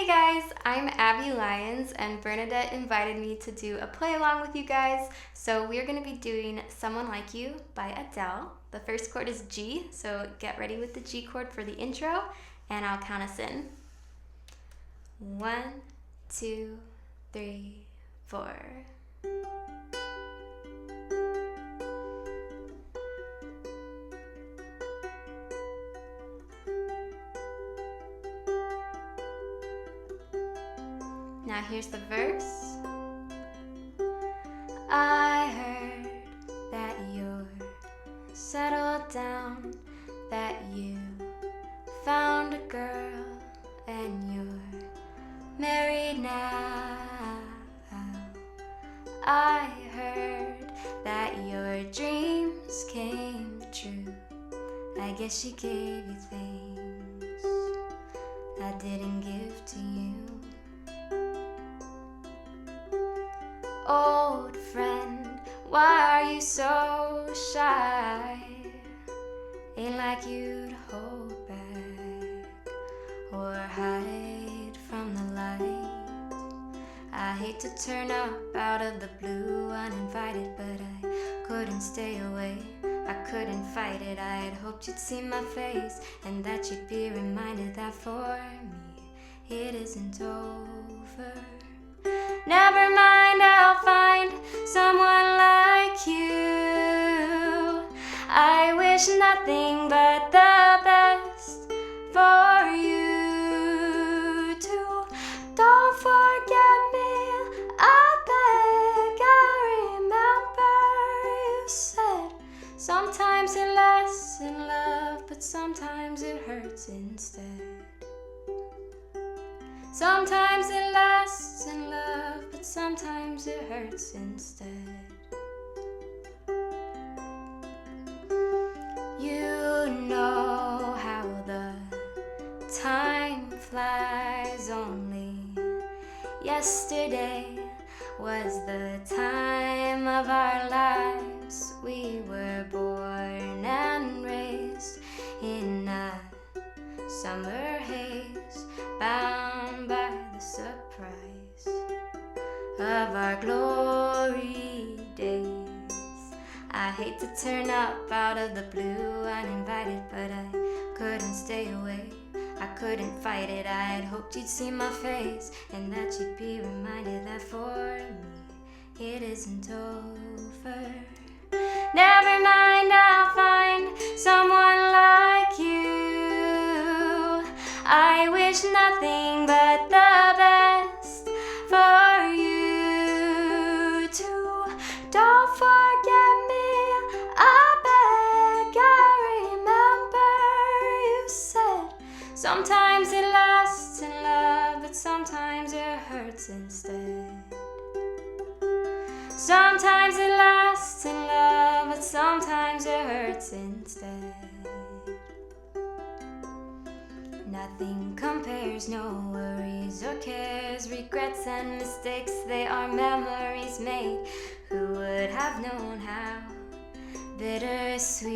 Hey guys, I'm Abby Lyons and Bernadette invited me to do a play along with you guys. So we're going to be doing Someone Like You by Adele. The first chord is G, so get ready with the G chord for the intro and I'll count us in. 1, 2, 3, 4. Now here's the verse. I heard that you're settled down, that you found a girl and you're married now. I heard that your dreams came true. I guess she gave you things I didn't give to you. Old friend, why are you so shy? Ain't like you'd hold back or hide from the light. I hate to turn up out of the blue uninvited, but I couldn't stay away. I couldn't fight it. I had hoped you'd see my face and that you'd be reminded that for me it isn't over. Never mind, I'll find someone like you. I wish nothing but the best for you too. Don't forget me, I beg. I remember you said sometimes it lasts in love, but sometimes it hurts instead. Sometimes it lasts in love, but sometimes it hurts instead. You know how the time flies. Only yesterday was the time of our lives. We were born and raised in a summer haze, bound by the surprise of our glory days. I hate to turn up out of the blue uninvited, but I couldn't stay away. I couldn't fight it. I had hoped you'd see my face and that you'd be reminded that for me it isn't over. Never mind, I'll find someone like you. I wish nothing but the best for you too. Don't forget me, I beg. I remember you said sometimes it lasts in love, but sometimes it hurts instead. Sometimes it lasts in love, but sometimes it hurts instead. Nothing compares, no worries or cares, regrets and mistakes, they are memories made. Who would have known how bittersweet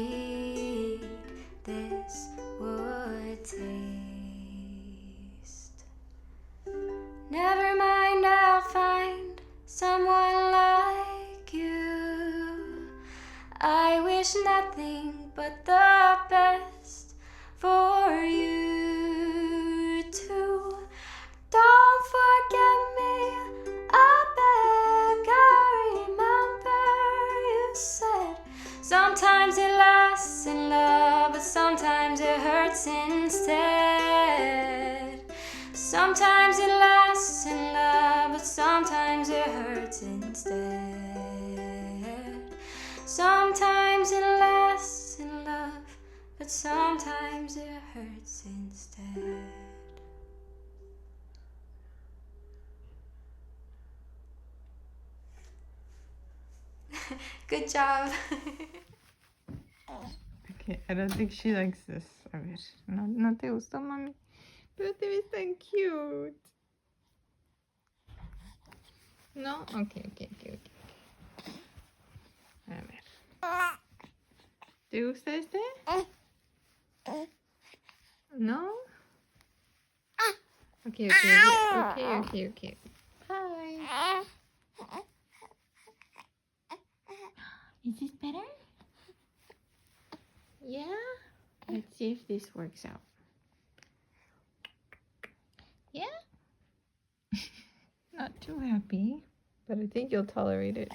this would taste? Never mind, I'll find someone like you. I wish nothing but the best for you too. Don't forget me, I beg. I remember you said sometimes it lasts in love, but sometimes it hurts instead. Sometimes it lasts in love, but sometimes it hurts instead. Sometimes it lasts in love, but sometimes it hurts instead. Good job. Okay, I don't think she likes this. A ver, no te gustó, mami. Pero te ves tan cute. No? Okay. A ver. ¿Te gusta este? ¿No? Okay. Hi. Is this better? Yeah? Let's see if this works out. Yeah? Not too happy, but I think you'll tolerate it.